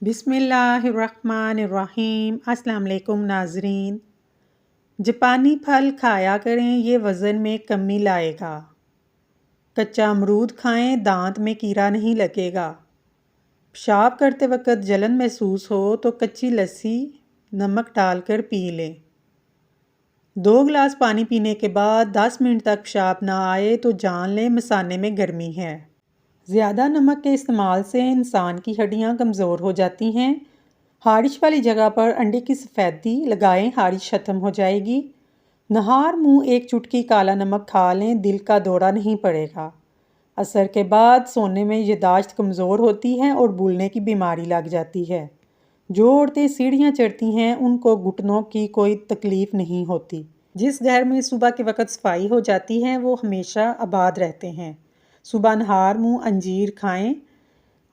बिस्मिल्लाहिर्रहमानिर्रहीम। अस्सलाम वालेकुम नाज़रीन। जापानी फल खाया करें, ये वज़न में कमी लाएगा। कच्चा अमरूद खाएं, दांत में कीड़ा नहीं लगेगा। पेशाब करते वक्त जलन महसूस हो तो कच्ची लस्सी नमक डालकर पी लें। 2 गिलास पानी पीने के बाद 10 मिनट तक पेशाब ना आए तो जान लें मसाने में गर्मी है। ज़्यादा नमक के इस्तेमाल से इंसान की हड्डियाँ कमज़ोर हो जाती हैं। हारिश वाली जगह पर अंडे की सफ़ेदी लगाएं, हारिश ख़त्म हो जाएगी। नहार मुंह 1 चुटकी काला नमक खा लें, दिल का दौरा नहीं पड़ेगा। असर के बाद सोने में याददाश्त कमज़ोर होती है और भूलने की बीमारी लग जाती है। जो औरतें सीढ़ियाँ चढ़ती हैं उनको घुटनों की कोई तकलीफ़ नहीं होती। जिस घर में सुबह के वक्त सफाई हो जाती है वो हमेशा आबाद रहते हैं। सुबह नहार मुंह अंजीर खाएं,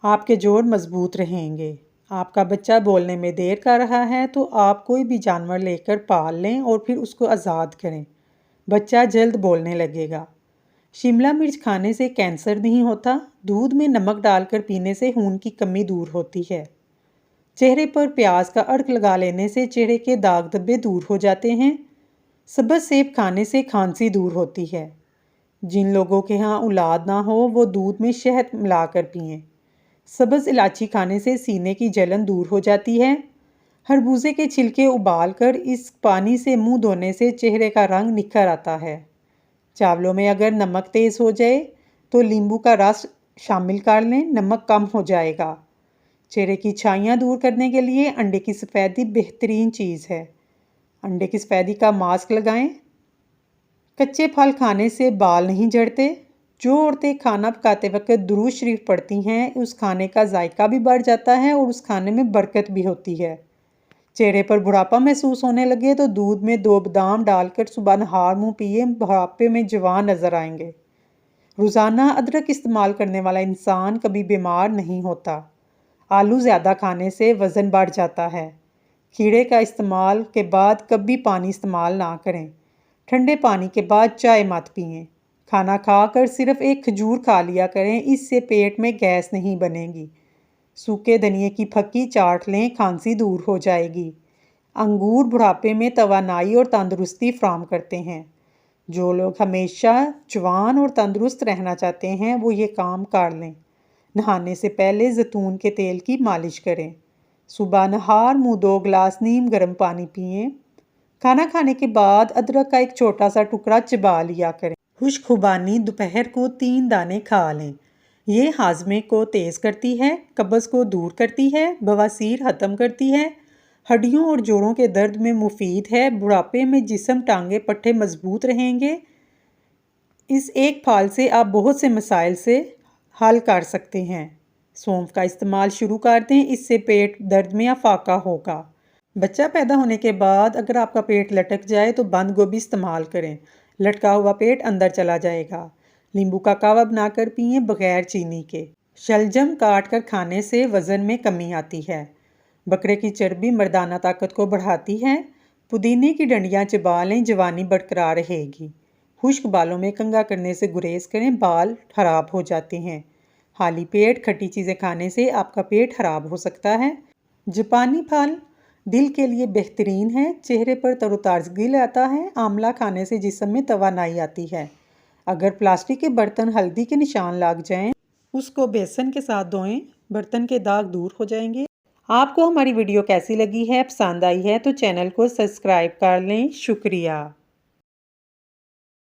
आपके जोड़ मजबूत रहेंगे। आपका बच्चा बोलने में देर कर रहा है तो आप कोई भी जानवर लेकर पाल लें और फिर उसको आज़ाद करें। बच्चा जल्द बोलने लगेगा। शिमला मिर्च खाने से कैंसर नहीं होता। दूध में नमक डालकर पीने से खून की कमी दूर होती है। चेहरे पर प्याज का अर्क लगा लेने से चेहरे के दाग धब्बे दूर हो जाते हैं। सब्ज़ सेब खाने से खांसी दूर होती है। जिन लोगों के यहाँ औलाद ना हो वो दूध में शहद मिलाकर पिएं। सब्ज़ इलायची खाने से सीने की जलन दूर हो जाती है। खरबूजे के छिलके उबाल कर इस पानी से मुंह धोने से चेहरे का रंग निखर आता है। चावलों में अगर नमक तेज़ हो जाए तो नींबू का रस शामिल कर लें, नमक कम हो जाएगा। चेहरे की छाइयाँ दूर करने के लिए अंडे की सफ़ेदी बेहतरीन चीज़ है। अंडे की सफ़ेदी का मास्क लगाएं। कच्चे फल खाने से बाल नहीं झड़ते। जो औरतें खाना पकाते वक्त दुरूद शरीफ पढ़ती हैं उस खाने का जायका भी बढ़ जाता है और उस खाने में बरकत भी होती है। चेहरे पर बुढ़ापा महसूस होने लगे तो दूध में 2 बादाम डालकर सुबह नहार मुंह पिए, बुढ़ापे में जवान नजर आएंगे। रोज़ाना अदरक इस्तेमाल करने वाला इंसान कभी बीमार नहीं होता। आलू ज़्यादा खाने से वज़न बढ़ जाता है। खीरे का इस्तेमाल के बाद कभी पानी इस्तेमाल ना करें। ठंडे पानी के बाद चाय मत पिएं। खाना खाकर सिर्फ 1 खजूर खा लिया करें, इससे पेट में गैस नहीं बनेगी। सूखे धनिए की फक्की चाट लें, खांसी दूर हो जाएगी। अंगूर बुढ़ापे में तवानाई और तंदुरुस्ती फराहम करते हैं। जो लोग हमेशा जवान और तंदुरुस्त रहना चाहते हैं वो ये काम कर लें। नहाने से पहले जैतून के तेल की मालिश करें। सुबह नहार मुंह 2 गिलास नीम गर्म पानी पिएं। खाना खाने के बाद अदरक का एक छोटा सा टुकड़ा चबा लिया करें। खुश्क खुबानी दोपहर को 3 दाने खा लें। ये हाजमे को तेज़ करती है, कब्ज़ को दूर करती है, बवासीर ख़त्म करती है, हड्डियों और जोड़ों के दर्द में मुफीद है। बुढ़ापे में जिस्म टांगे पट्टे मजबूत रहेंगे। इस एक फल से आप बहुत से मसाइल से हल कर सकते हैं। सौंफ का इस्तेमाल शुरू कर दें, इससे पेट दर्द में अफाका होगा। बच्चा पैदा होने के बाद अगर आपका पेट लटक जाए तो बंद गोभी इस्तेमाल करें। लटका हुआ पेट अंदर चला जाएगा। नींबू का कावा बनाकर पिएं बगैर चीनी के। शलजम काट कर खाने से वज़न में कमी आती है। बकरे की चर्बी मर्दाना ताकत को बढ़ाती है। पुदीने की डंडियाँ चबा लें, जवानी बरकरार रहेगी। खुश्क बालों में कंघा करने से गुरेज करें, बाल खराब हो जाते हैं। खाली पेट खट्टी चीज़ें खाने से आपका पेट खराब हो सकता है। जापानी फल दिल के लिए बेहतरीन है। चेहरे पर तरोताज़गी लाता है। आंवला खाने से जिस्म में तवानाई आती है। अगर प्लास्टिक के बर्तन हल्दी के निशान लग जाएं, उसको बेसन के साथ धोएं, बर्तन के दाग दूर हो जाएंगे। आपको हमारी वीडियो कैसी लगी है, पसंद आई है तो चैनल को सब्सक्राइब कर लें। शुक्रिया।